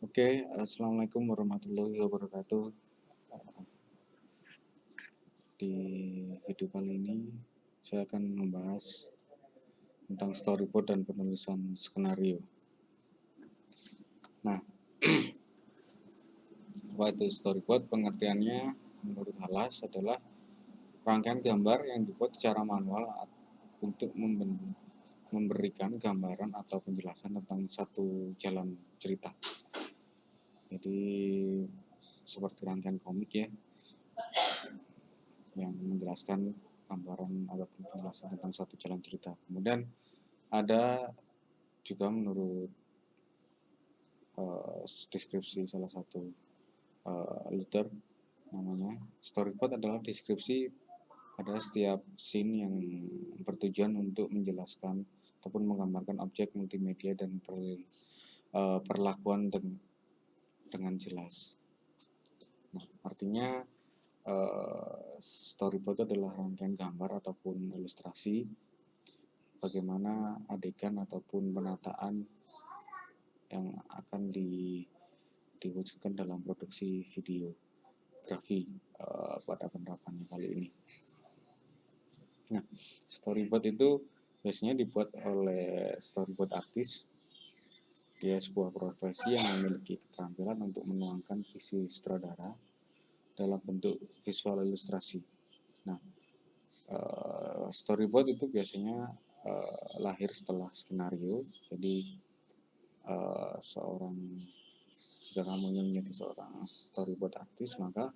Oke, assalamualaikum warahmatullahi wabarakatuh. Di video kali ini saya akan membahas tentang storyboard dan penulisan skenario. Nah, apa itu storyboard? Pengertiannya menurut Halas adalah rangkaian gambar yang dibuat secara manual untuk memberikan gambaran atau penjelasan tentang satu jalan cerita. Jadi seperti rangkaian komik ya, yang menjelaskan gambaran ataupun penjelasan tentang suatu jalan cerita. Kemudian ada juga menurut deskripsi salah satu author, namanya storyboard adalah deskripsi pada setiap scene yang bertujuan untuk menjelaskan ataupun menggambarkan objek multimedia dan perlakuan dengan jelas. Nah, artinya storyboard itu adalah rangkaian gambar ataupun ilustrasi bagaimana adegan ataupun penataan yang akan diwujudkan dalam produksi videografi pada penerapannya kali ini. Nah, storyboard itu biasanya dibuat oleh storyboard artis. Dia sebuah profesi yang memiliki keterampilan untuk menuangkan visi sutradara dalam bentuk visual ilustrasi. Nah, storyboard itu biasanya lahir setelah skenario. Jadi jika kamu ingin menjadi seorang storyboard artis, maka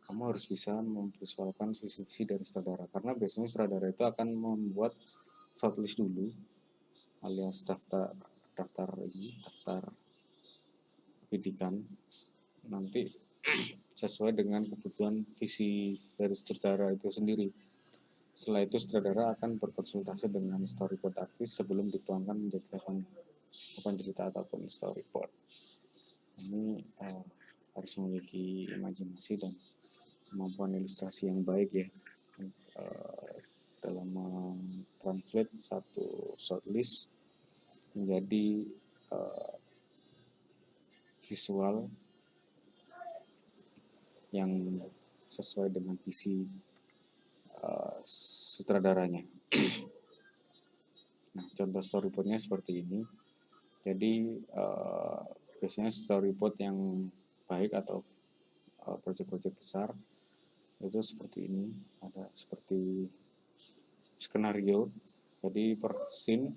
kamu harus bisa memvisualkan visi-visi dari sutradara, karena biasanya sutradara itu akan membuat shortlist dulu, alias daftar pendidikan nanti sesuai dengan kebutuhan visi dari sutradara itu sendiri. Setelah itu sutradara akan berkonsultasi dengan storyboard artis sebelum dituangkan menjadi papan cerita ataupun storyboard. Ini harus memiliki imajinasi dan kemampuan ilustrasi yang baik ya, dalam mentranslate satu shortlist menjadi visual yang sesuai dengan visi sutradaranya. Nah, contoh storyboardnya seperti ini. Jadi biasanya storyboard yang baik atau proyek-proyek besar itu seperti ini, ada seperti skenario. Jadi per scene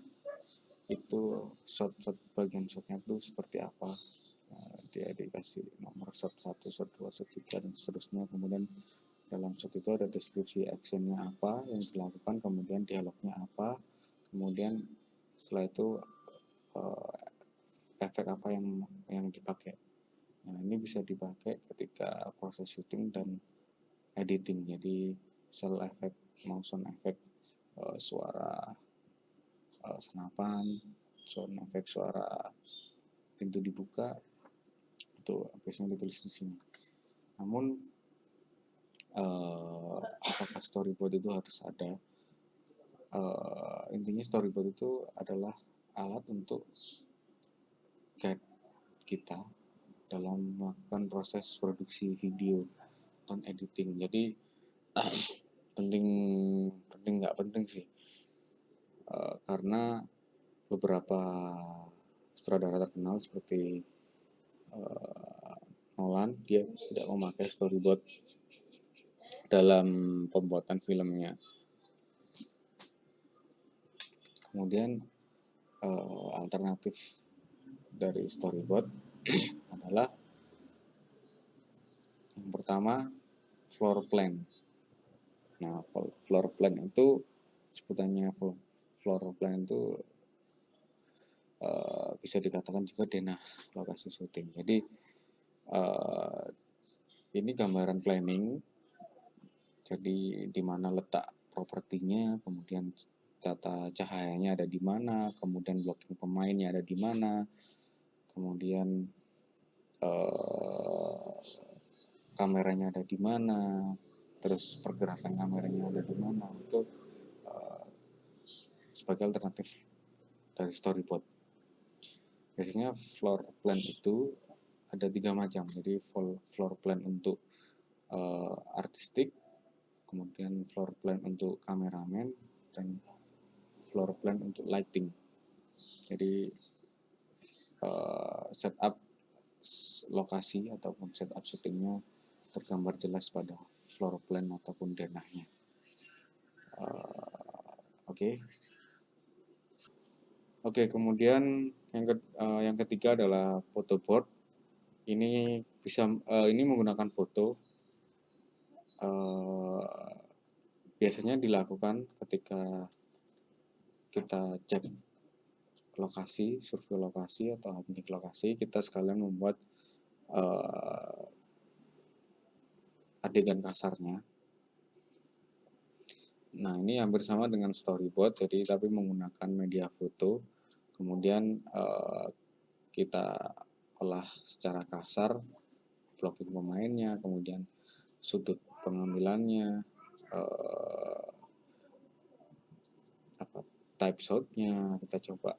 itu shot bagian shotnya itu seperti apa, dia dikasih nomor shot 1, shot 2, shot 3 dan seterusnya. Kemudian dalam shot itu ada deskripsi actionnya apa yang dilakukan, kemudian dialognya apa, kemudian setelah itu efek apa yang dipakai. Nah, ini bisa dipakai ketika proses syuting dan editing. Jadi cell effect, motion effect, suara senapan, sound effect suara pintu dibuka, itu biasanya ditulis di sini. Namun apakah storyboard itu harus ada? Intinya storyboard itu adalah alat untuk guide kita dalam melakukan proses produksi video dan editing. Jadi penting nggak penting sih, karena beberapa sutradara terkenal seperti Nolan, dia tidak memakai storyboard dalam pembuatan filmnya. Kemudian alternatif dari storyboard adalah yang pertama floor plan. Nah, floor plan itu sebutannya floor plan itu bisa dikatakan juga denah lokasi syuting. Jadi ini gambaran planning, jadi di mana letak propertinya, kemudian tata cahayanya ada di mana, kemudian blocking pemainnya ada di mana, kemudian kameranya ada di mana, terus pergerakan kameranya ada di mana. Itu sebagai alternatif dari storyboard. Biasanya floor plan itu ada 3 macam. Jadi floor plan untuk artistik, kemudian floor plan untuk kameramen, dan floor plan untuk lighting. Jadi setup lokasi ataupun setup syutingnya tergambar jelas pada floor plan ataupun denahnya. Oke. Oke, kemudian yang ketiga adalah photo board. Ini ini menggunakan foto. Biasanya dilakukan ketika kita cek lokasi, survei lokasi atau hunting lokasi, kita sekalian membuat adegan kasarnya. Nah, ini hampir sama dengan storyboard, jadi tapi menggunakan media foto. Kemudian kita olah secara kasar, blocking pemainnya, kemudian sudut pengambilannya, type shotnya kita coba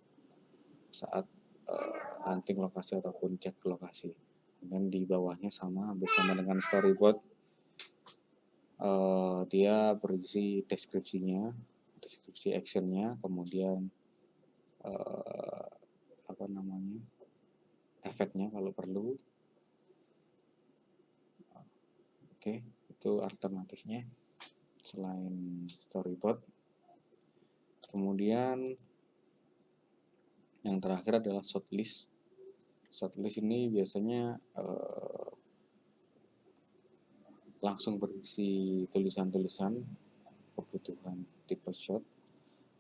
saat hunting lokasi ataupun cek lokasi. Dan di bawahnya hampir sama dengan storyboard. Dia berisi deskripsi actionnya, kemudian efeknya kalau perlu. Oke, itu alternatifnya selain storyboard. Kemudian yang terakhir adalah shortlist. Shortlist ini biasanya langsung berisi tulisan-tulisan kebutuhan tipe shot,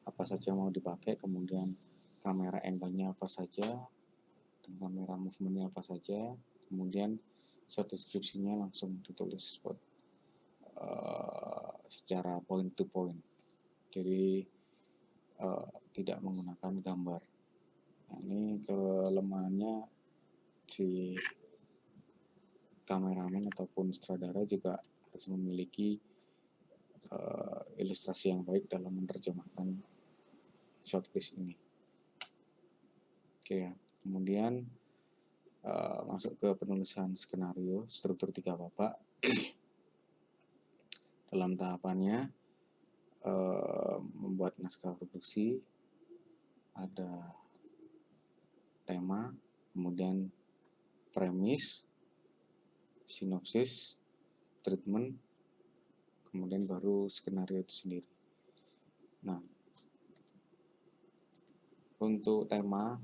apa saja mau dipakai, kemudian kamera angle-nya apa saja, dan kamera movement-nya apa saja, kemudian shot deskripsinya langsung ditulis secara point to point. Jadi tidak menggunakan gambar. Nah, ini kelemahannya si kameramen ataupun sutradara juga harus memiliki ilustrasi yang baik dalam menerjemahkan shortlist ini. Oke ya. Kemudian masuk ke penulisan skenario struktur 3 babak. Dalam tahapannya membuat naskah produksi, ada tema, kemudian premis, sinopsis, treatment, kemudian baru skenario itu sendiri. Nah, untuk tema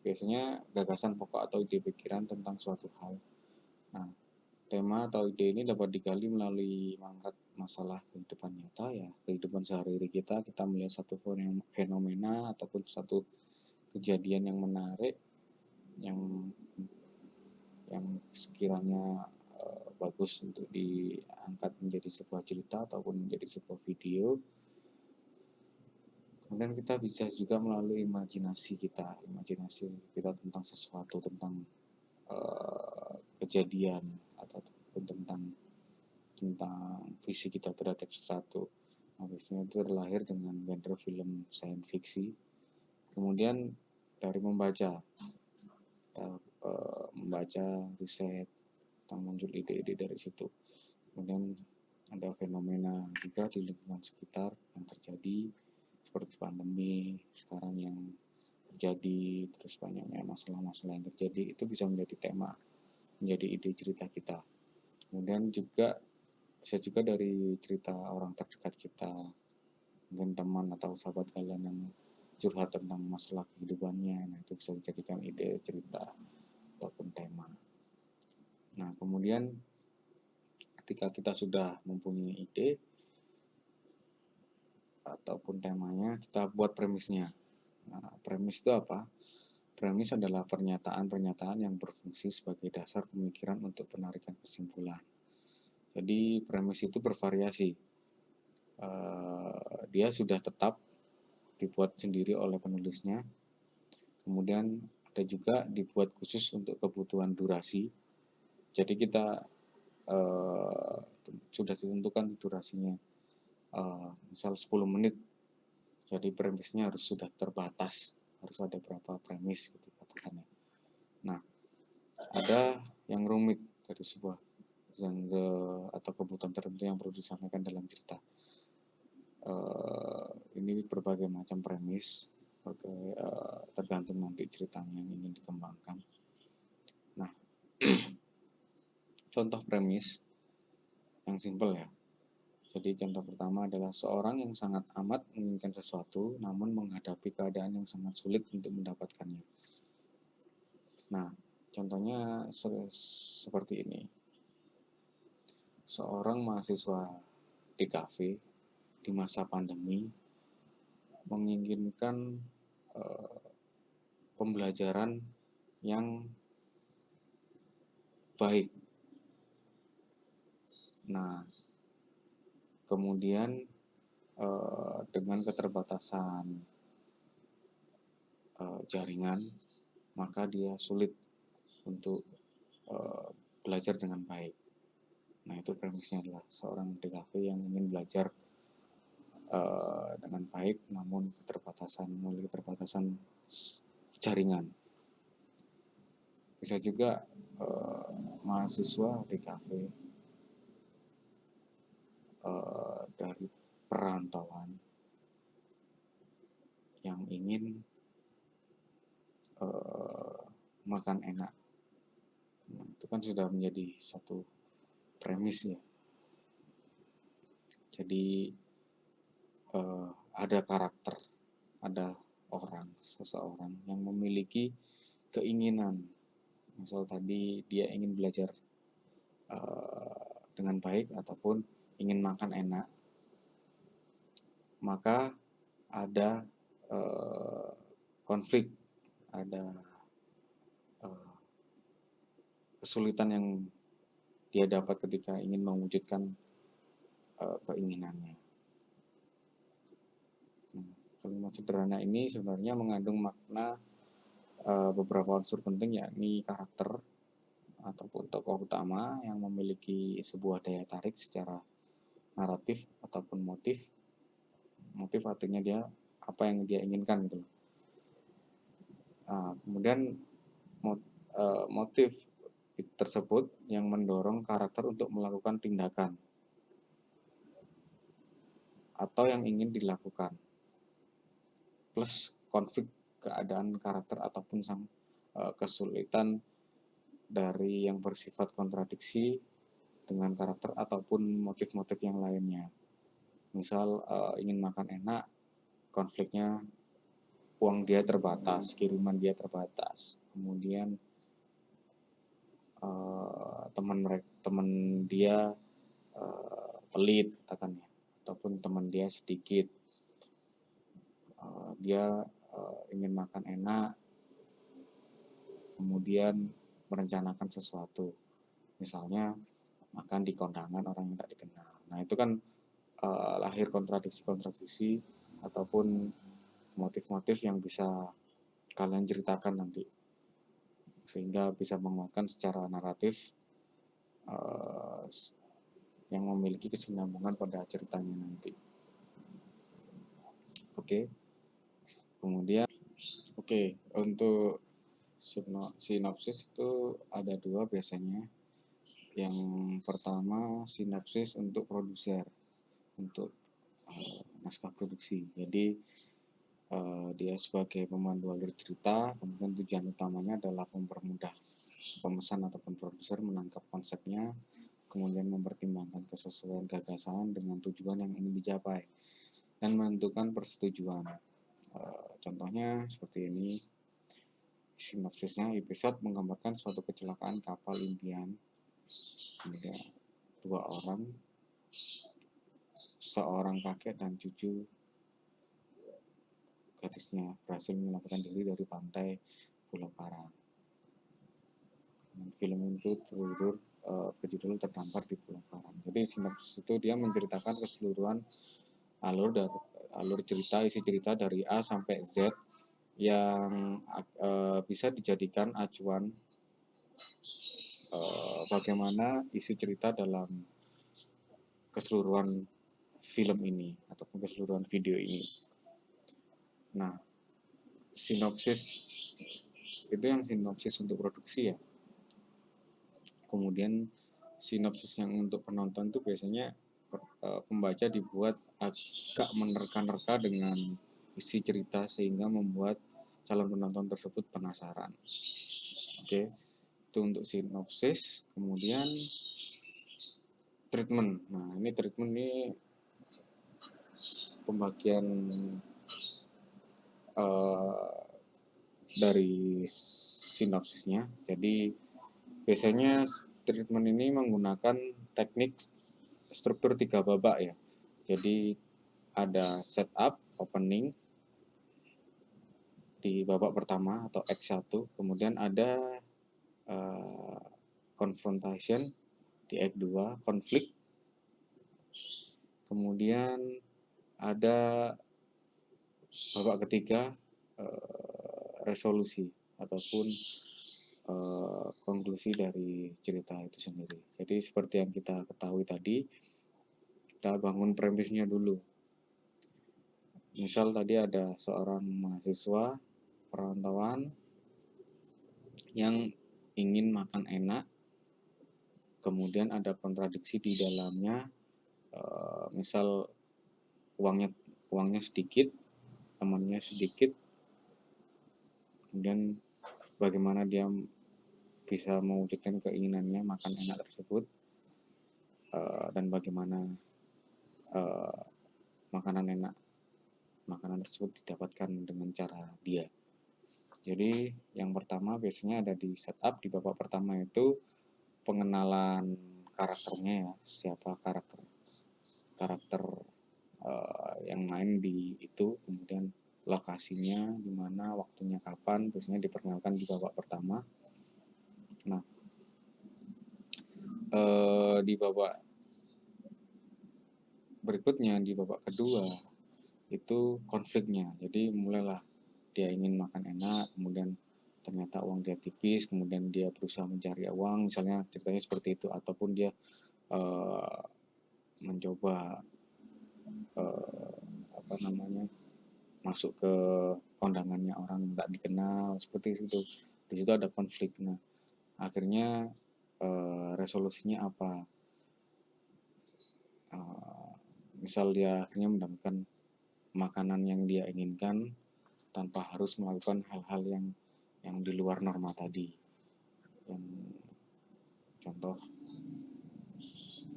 biasanya gagasan pokok atau ide pikiran tentang suatu hal. Nah, tema atau ide ini dapat digali melalui mengangkat masalah kehidupan nyata ya, kehidupan sehari-hari kita melihat satu fenomena ataupun satu kejadian yang menarik, yang sekiranya bagus untuk diangkat menjadi sebuah cerita ataupun menjadi sebuah video. Kemudian kita bisa juga melalui imajinasi kita tentang sesuatu, tentang kejadian ataupun tentang visi kita terhadap sesuatu. Nah, biasanya itu terlahir dengan genre film science fiction. Kemudian dari membaca, kita membaca riset, kita muncul ide-ide dari situ. Kemudian ada fenomena juga di lingkungan sekitar yang terjadi, seperti pandemi sekarang yang terjadi, terus banyaknya masalah-masalah yang terjadi, itu bisa menjadi tema, menjadi ide cerita kita. Kemudian juga bisa juga dari cerita orang terdekat kita, mungkin teman atau sahabat kalian yang curhat tentang masalah kehidupannya. Nah, itu bisa dijadikan ide cerita ataupun tema. Nah, kemudian ketika kita sudah mempunyai ide ataupun temanya, kita buat premisnya. Nah, premis itu apa? Premis adalah pernyataan-pernyataan yang berfungsi sebagai dasar pemikiran untuk penarikan kesimpulan. Jadi premis itu bervariasi. Dia sudah tetap dibuat sendiri oleh penulisnya. Kemudian ada juga dibuat khusus untuk kebutuhan durasi. Jadi kita sudah ditentukan durasinya, misal 10 menit. Jadi premisnya harus sudah terbatas, harus ada berapa premis gitu katakannya. ada yang rumit dari sebuah genre atau kebutuhan tertentu yang perlu disampaikan dalam cerita. Ini berbagai macam premis, tergantung nanti ceritanya yang ingin dikembangkan. Nah, contoh premis yang simpel ya. Jadi contoh pertama adalah seorang yang sangat amat menginginkan sesuatu, namun menghadapi keadaan yang sangat sulit untuk mendapatkannya. Nah, contohnya seperti ini. Seorang mahasiswa di kafe di masa pandemi menginginkan pembelajaran yang baik. Nah, kemudian dengan keterbatasan jaringan, maka dia sulit untuk belajar dengan baik. Nah, itu premisnya adalah seorang DKV yang ingin belajar dengan baik, namun memiliki keterbatasan jaringan. Bisa juga mahasiswa DKV dari perantauan yang ingin makan enak. Nah, itu kan sudah menjadi satu premis ya. Jadi ada karakter, ada seseorang yang memiliki keinginan. Misal tadi dia ingin belajar dengan baik ataupun ingin makan enak, maka ada konflik, ada kesulitan yang dia dapat ketika ingin mewujudkan keinginannya. Nah, kalimat sederhana ini sebenarnya mengandung makna beberapa unsur penting, yakni karakter ataupun tokoh utama yang memiliki sebuah daya tarik secara naratif ataupun motif. Motif artinya dia apa yang dia inginkan gitu. Nah, kemudian motif tersebut yang mendorong karakter untuk melakukan tindakan atau yang ingin dilakukan, plus konflik keadaan karakter ataupun kesulitan dari yang bersifat kontradiksi dengan karakter ataupun motif-motif yang lainnya. Misal ingin makan enak, konfliknya uang dia terbatas, kiriman dia terbatas, kemudian teman dia pelit katakan ya, ataupun teman dia sedikit, dia ingin makan enak, kemudian merencanakan sesuatu, misalnya makan di kondangan orang yang tak dikenal. Nah, itu kan lahir kontradiksi ataupun motif-motif yang bisa kalian ceritakan nanti, sehingga bisa menguatkan secara naratif yang memiliki kesinambungan pada ceritanya nanti. Oke. Kemudian untuk sinopsis itu ada dua biasanya. Yang pertama sinopsis untuk produser, untuk naskah produksi. Jadi dia sebagai pemandu alur cerita, kemudian tujuan utamanya adalah mempermudah pemesan ataupun produser menangkap konsepnya, kemudian mempertimbangkan kesesuaian gagasan dengan tujuan yang ingin dicapai, dan menentukan persetujuan. Contohnya seperti ini. Sinopsisnya, episode menggambarkan suatu kecelakaan kapal impian. Ada 2 orang, seorang kakek dan cucu gadisnya berhasil menyelamatkan diri dari pantai Pulau Karang. Film itu berjudul Terdampar di Pulau Karang. Jadi sinopsis itu dia menceritakan keseluruhan alur cerita, isi cerita dari A sampai Z yang bisa dijadikan acuan bagaimana isi cerita dalam keseluruhan film ini ataupun keseluruhan video ini. Nah, sinopsis itu yang sinopsis untuk produksi ya. Kemudian sinopsis yang untuk penonton itu biasanya pembaca dibuat agak menerka-nerka dengan isi cerita sehingga membuat calon penonton tersebut penasaran. Oke, itu untuk sinopsis. Kemudian treatment. Nah, ini treatment ini pembagian dari sinopsisnya. Jadi biasanya treatment ini menggunakan teknik struktur 3 babak ya. Jadi ada setup, opening di babak pertama atau Act 1, kemudian ada confrontation di Act 2, konflik, kemudian ada babak ketiga resolusi ataupun konklusi dari cerita itu sendiri. Jadi seperti yang kita ketahui tadi, kita bangun premisnya dulu. Misal tadi ada seorang mahasiswa perantauan yang ingin makan enak, kemudian ada kontradiksi di dalamnya, misal uangnya sedikit, temannya sedikit, kemudian bagaimana dia bisa mewujudkan keinginannya makan enak tersebut, dan bagaimana makanan tersebut didapatkan dengan cara dia. Jadi yang pertama biasanya ada di setup, di babak pertama itu pengenalan karakternya ya, siapa karakter yang main di itu, kemudian lokasinya di mana, waktunya kapan, biasanya diperkenalkan di babak pertama. Nah, di babak berikutnya, di babak kedua itu konfliknya. Jadi mulailah dia ingin makan enak, kemudian ternyata uang dia tipis, kemudian dia berusaha mencari uang, misalnya ceritanya seperti itu, ataupun dia mencoba masuk ke kondangannya orang yang tak dikenal, seperti itu. Di situ ada konflik. Nah, akhirnya resolusinya apa? Misal dia akhirnya mendapatkan makanan yang dia inginkan tanpa harus melakukan hal-hal yang di luar norma tadi. Yang contoh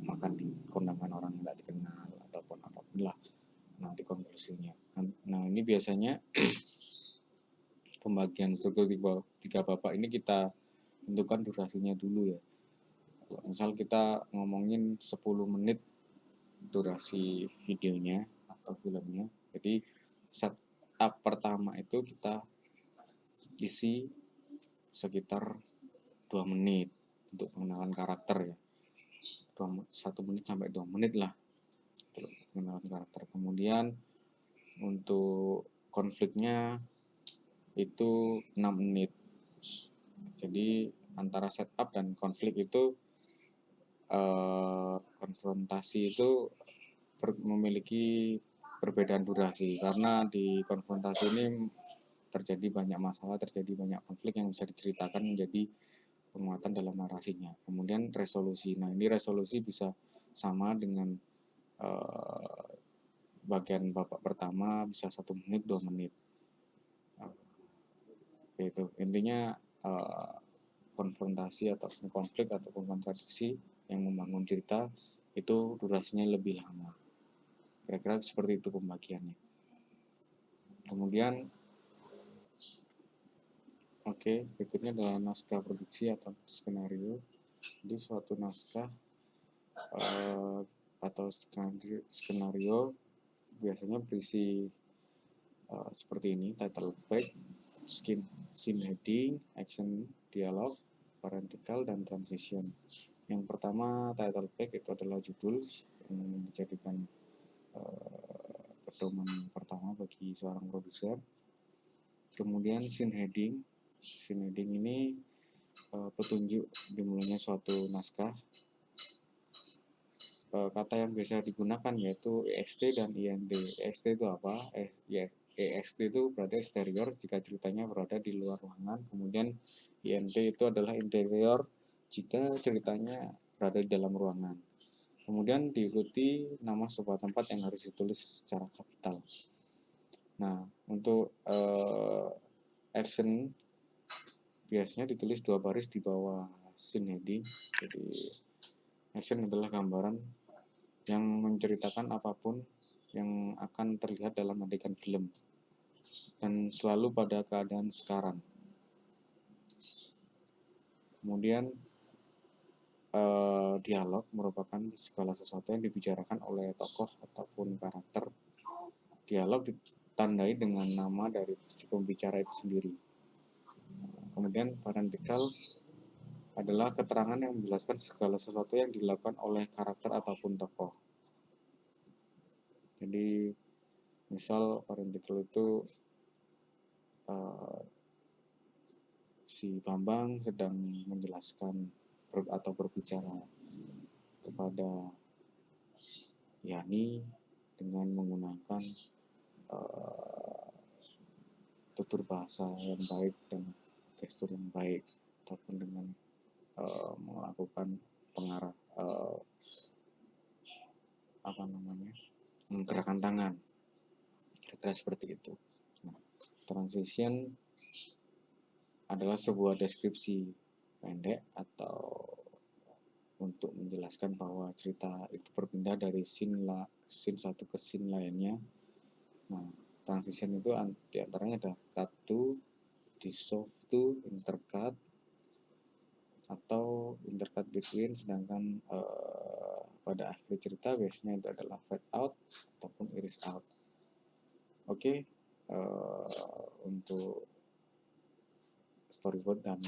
makan di kondangan orang yang tak dikenal ataupun apapun lah nanti konklusinya. Nah, ini biasanya pembagian struktur 3 babak ini kita tentukan durasinya dulu ya. Misal kita ngomongin 10 menit durasi videonya atau filmnya, jadi setup pertama itu kita isi sekitar 2 menit untuk pengenalan karakter ya, 1 menit sampai 2 menit lah untuk pengenalan karakter. Kemudian untuk konfliknya itu 6 menit. Jadi antara setup dan konflik itu konfrontasi itu memiliki perbedaan durasi, karena di konfrontasi ini terjadi banyak masalah, terjadi banyak konflik yang bisa diceritakan menjadi penguatan dalam narasinya. Kemudian resolusi, nah ini resolusi bisa sama dengan bagian babak pertama, bisa 1 menit 2 menit. Itu intinya konfrontasi atau konflik ataupun kontradiksi yang membangun cerita itu durasinya lebih lama. Kira-kira seperti itu pembagiannya. Kemudian berikutnya adalah naskah produksi atau skenario. Jadi suatu naskah atau skenario biasanya berisi seperti ini: title page, scene heading, action, dialog, parenthetical, dan transition. Yang pertama, title page itu adalah judul yang dijadikan pedoman pertama bagi seorang produser. Kemudian scene heading ini petunjuk dimulainya suatu naskah. Kata yang biasa digunakan yaitu EXT dan INT. EXT itu apa? EXT itu berarti eksterior jika ceritanya berada di luar ruangan. Kemudian INT itu adalah interior jika ceritanya berada di dalam ruangan. Kemudian diikuti nama sebuah tempat yang harus ditulis secara kapital. Nah, untuk action biasanya ditulis 2 baris di bawah scene heading. Jadi action adalah gambaran yang menceritakan apapun yang akan terlihat dalam adegan film dan selalu pada keadaan sekarang. Kemudian dialog merupakan segala sesuatu yang dibicarakan oleh tokoh ataupun karakter. Dialog ditandai dengan nama dari si pembicara itu sendiri. Kemudian parenthetical adalah keterangan yang menjelaskan segala sesuatu yang dilakukan oleh karakter ataupun tokoh. Jadi misal parenthetical itu si Bambang sedang menjelaskan atau berbicara kepada Yani dengan menggunakan tutur bahasa yang baik dan gestur yang baik, ataupun dengan melakukan pengarah gerakan tangan, kira-kira seperti itu. Nah, transition adalah sebuah deskripsi pendek atau untuk menjelaskan bahwa cerita itu berpindah dari scene satu ke scene lainnya. Nah, transition itu diantaranya ada cut to, dissolve to, intercut, atau intercut between, sedangkan pada akhir cerita biasanya itu adalah fade out ataupun iris out. Oke, untuk storyboard dan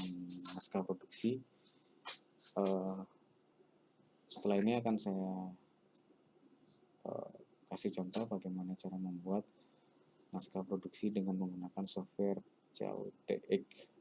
naskah produksi, setelah ini akan saya kasih contoh bagaimana cara membuat naskah produksi dengan menggunakan software JAWTX.